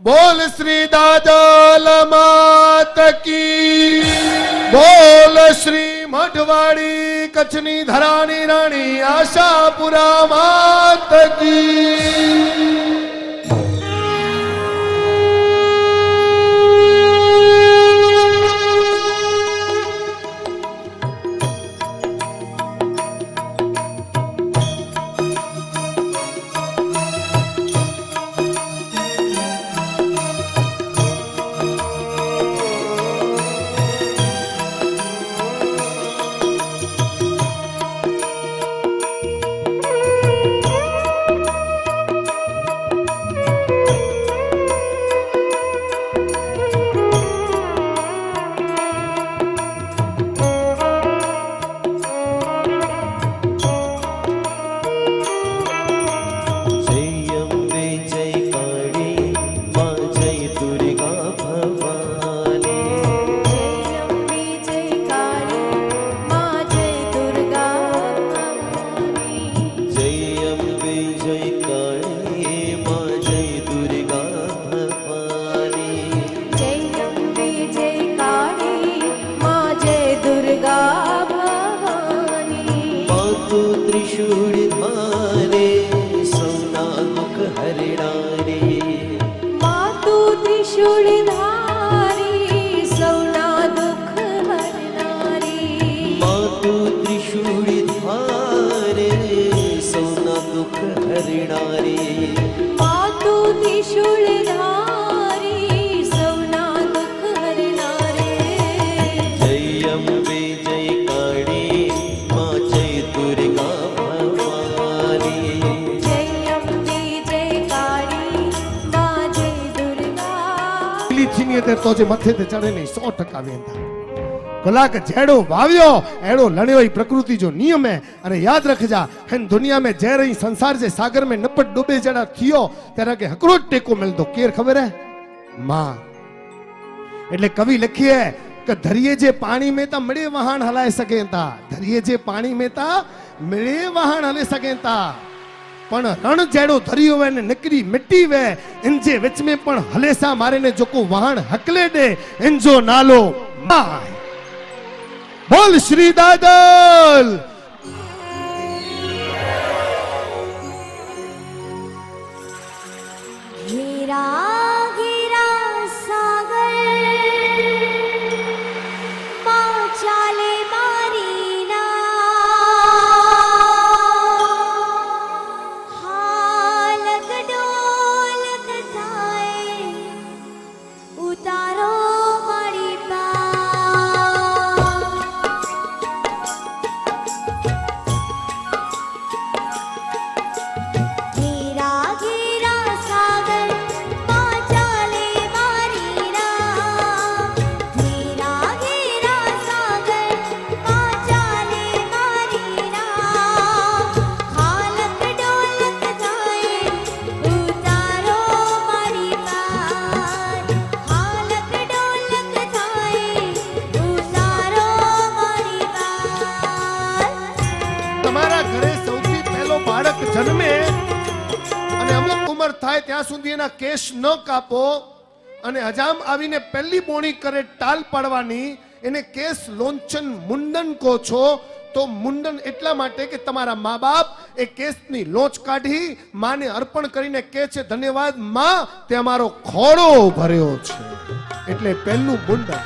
बोल श्री दादल मात की, बोल श्री मठवाड़ी कच्छनी धरानी रानी आशापुरा मात की। तो जे मथे ते चढ़े नहीं 100% वेंदा कलाक जेड़ो वाव्यो एड़ो लण्यो ही प्रकृति जो नियम है। अरे याद रखजा हिन दुनिया में जय रही संसार जे सागर में नपट डूबे जड़ा थियो तेरा के हकरो टेको मिलदो केर खबर है मां। એટલે કવિ લખીએ કે ધરિયે જે પાણી में ता मड़े वहाण हलाए सके ता, धरिये जे पाणी में ता मड़े वहाण हले सके ता, पण रण जेड़ो धरियो वे ने निकरी मिट्टी वे इन जे विच में पण हलेसा मारे ने जोको वहाण हकले दे इन जो नालो माय। बोल श्री दादल। हीरा हीरा सागर चाले मारी ना हालक डोलक थाए उतारो मारी पा हीरा हीरा सागर चाले मारी ना हीरा हीरा सागर चाले मारी ना हालक डोलक थाए उतारो मारी पार हालक डोलक थाए उतारो मारी पार। તમારા ઘરે સૌથી પહેલો બાળક જન્મે અને અમુક ઉંમર થાય ત્યાં સુધી એના કેશ ન કાપો અને હજામ આવીને પહેલી બોણી કરે ટાલ પાડવાની એને કેસ લોંચન મુંડન કહો છો। તો મુંડન એટલા માટે કે તમારા મા બાપ એ કેસની લોંચ કાઢી માને અર્પણ કરીને કહે છે ધન્યવાદ માં તે અમારો ખોડો ભર્યો છે એટલે પહેલું મુંડન।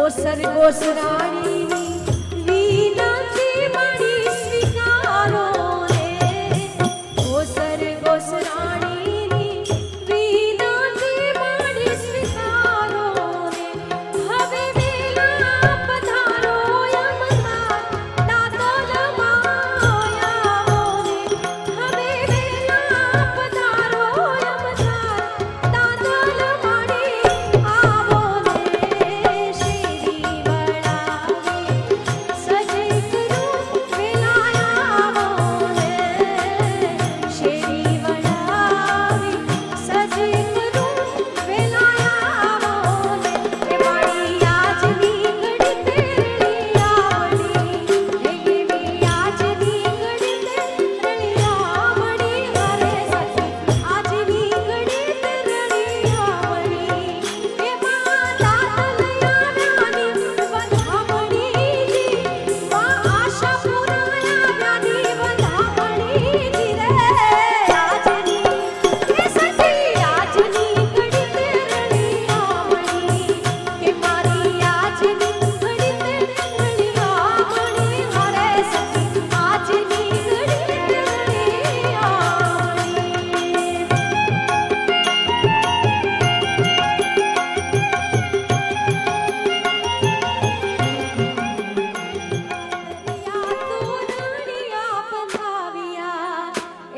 गोसर गोसराणी वीना की मणि स्वीकारो रे गोसर गोसराणी वीना की मणि स्वीकारो रे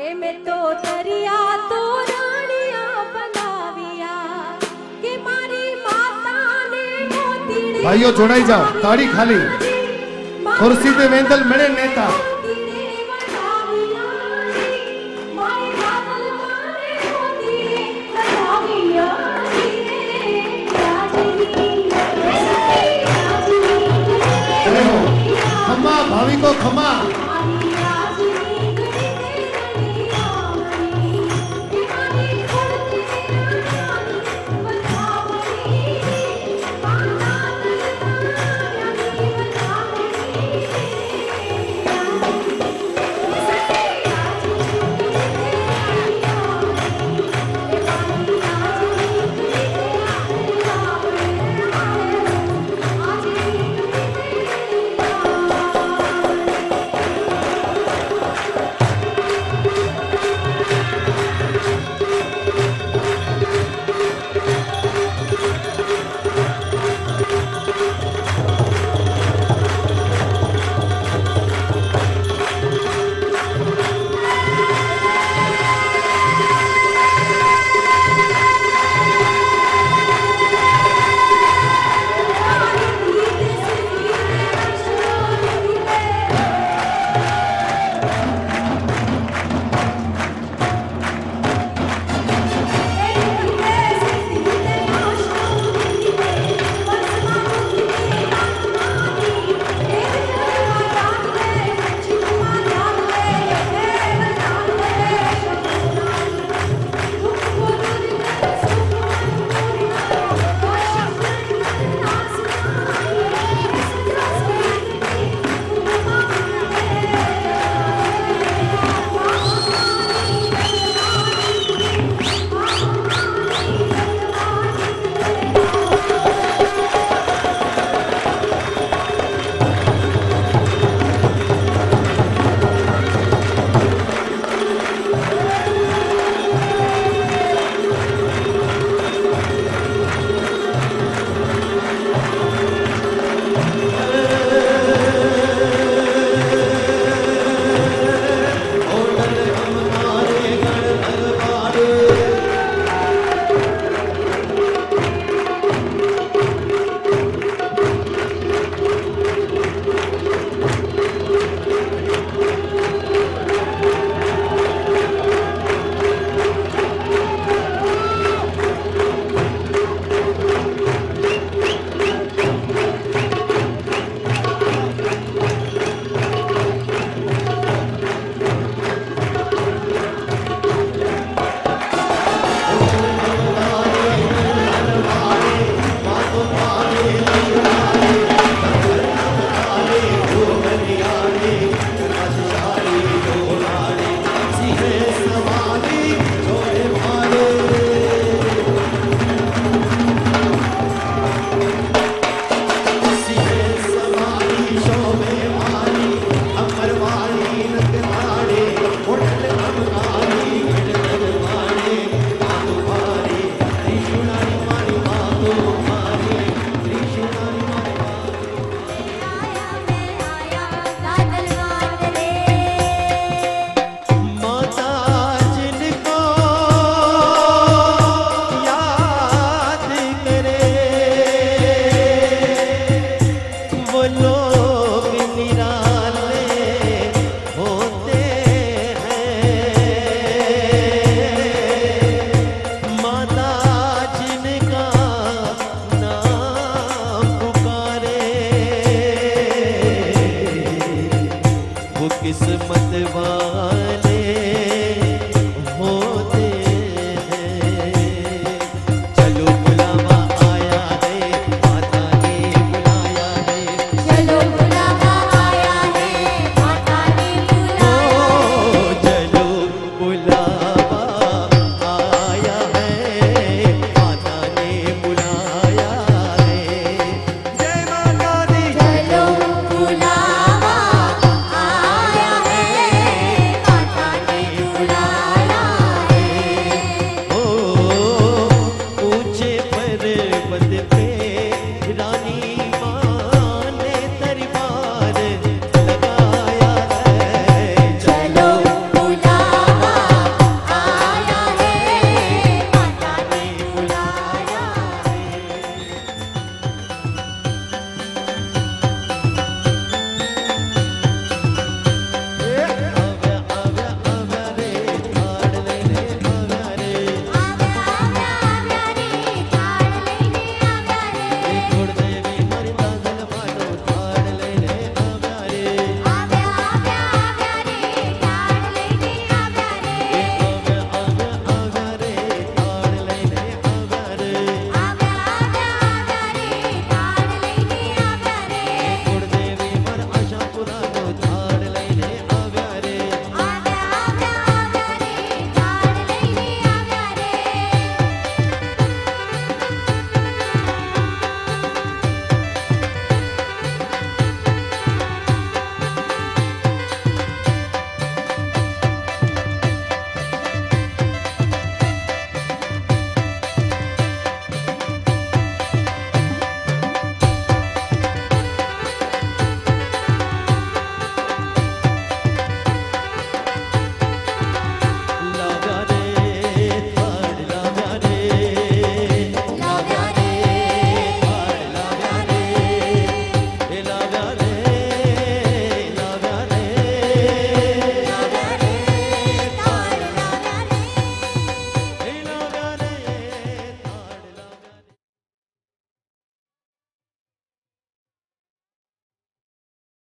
કે મેં તો દરિયા તો રાણિયા બનાવ્યા કે મારી માતાને મોતીડી ભાઈઓ જોડાઈ જાઓ તાળી ખાલી ખુરશી તે વેંદલ મળે નેતા